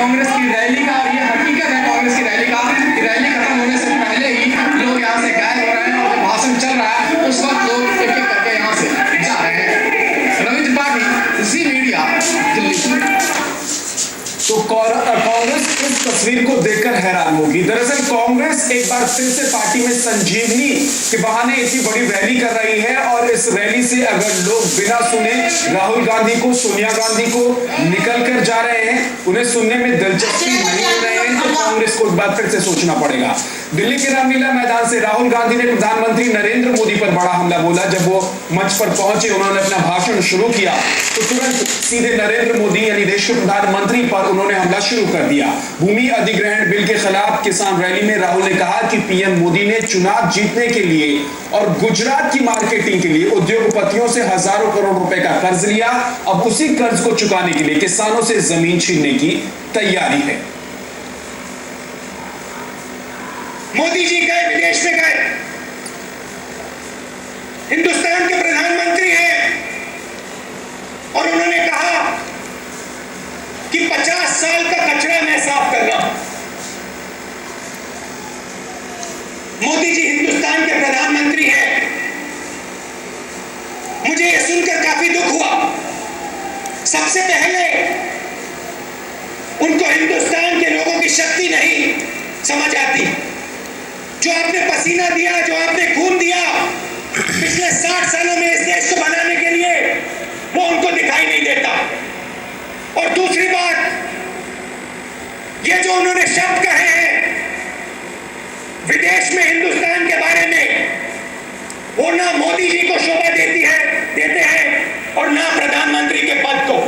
कांग्रेस की रैली का, और ये हकीकत है कांग्रेस की रैली का, कि रैली खत्म होने से पहले ही लोग यहाँ से गायब हो रहे हैं और भाषण चल रहा है उस वक्त लोग एक एक करके यहाँ से जा रहे हैं। रवि त्रिपाठी, जी मीडिया, दिल्ली। तो कांग्रेस इस तस्वीर को देखकर हैरान होगी। दरअसल कांग्रेस एक बार फिर से पार्टी में संजीवनी के बहाने इतनी बड़ी रैली कर रही है, और इस रैली से अगर लोग बिना सुने राहुल गांधी को, सोनिया गांधी को निकल कर जा रहे हैं, उन्हें सुनने में दिलचस्पी नहीं ले रहे हैं, तो कांग्रेस को एक बार फिर से सोचना पड़ेगा। दिल्ली के रामलीला मैदान से राहुल गांधी ने प्रधानमंत्री नरेंद्र मोदी पर बड़ा हमला बोला। जब वो मंच पर पहुंचे, उन्होंने अपना भाषण शुरू किया तो तुरंत सीधे नरेंद्र मोदी यानी देश के प्रधानमंत्री पर उन्होंने हमला शुरू कर दिया। भूमि अधिग्रहण बिल के खिलाफ किसान रैली में राहुल ने कहा कि पीएम मोदी ने चुनाव जीतने के लिए और गुजरात की मार्केटिंग के लिए उद्योगपतियों से हजारों करोड़ रुपए का कर्ज लिया। अब उसी कर्ज को चुकाने के लिए किसानों से जमीन छीनने की तैयारी है। मोदी जी गए, विदेश में गए, हिंदुस्तान के प्रधानमंत्री हैं, और उन्होंने कहा कि 50 साल का कचरा मैं साफ कर रहा हूं। मोदी जी हिंदुस्तान के प्रधानमंत्री हैं। मुझे यह सुनकर काफी दुख हुआ। सबसे पहले उनको हिंदुस्तान के लोगों की शक्ति नहीं समझ आती। जो आपने पसीना दिया, जो आपने खून दिया पिछले 60 सालों में इस देश को बनाने के लिए, वो उनको दिखाई नहीं देता। और दूसरी बात, ये जो उन्होंने शब्द कहे हैं विदेश में हिंदुस्तान के बारे में, वो ना मोदी जी को शोभा देते हैं और ना प्रधानमंत्री के पद को।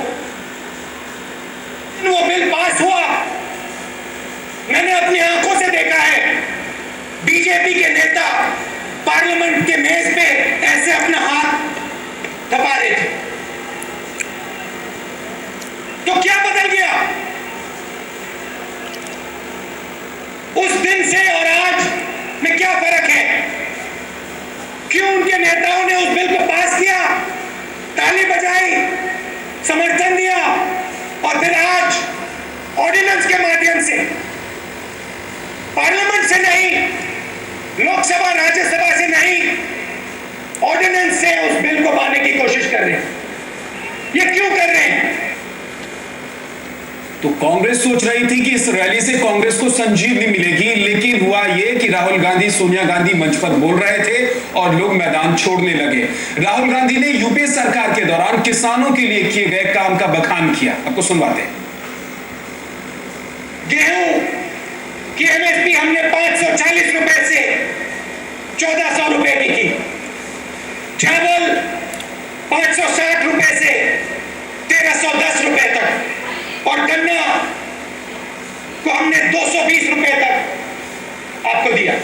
वो बिल पास हुआ, मैंने अपनी आंखों से देखा है। बीजेपी के नेता पार्लियामेंट के मेज पे ऐसे अपना हाथ दबा रहे थे। तो क्या बदल गया उस दिन से और आज में? क्या फर्क है? क्यों उनके नेताओं ने उस बिल को पास किया, ताली बजाई, समर्थन दिया, और फिर आज ऑर्डिनेंस के माध्यम से, पार्लियामेंट से नहीं, लोकसभा राज्यसभा से नहीं, ऑर्डिनेंस से उस बिल को पाने की कोशिश कर रहे हैं। ये क्यों कर रहे हैं? तो कांग्रेस सोच रही थी कि इस रैली से कांग्रेस को संजीवनी मिलेगी, लेकिन हुआ यह कि राहुल गांधी, सोनिया गांधी मंच पर बोल रहे थे और लोग मैदान छोड़ने लगे। राहुल गांधी ने यूपीए सरकार के दौरान किसानों के लिए किए गए काम का बखान किया। आपको सुनवाते हैं। गेहूं की एमएसपी हमने 540 रुपए से 1400 रुपए की की। चावल 560 रुपए से 1310 रुपए तक, और गन्ना को हमने 220 रुपए तक आपको दिया।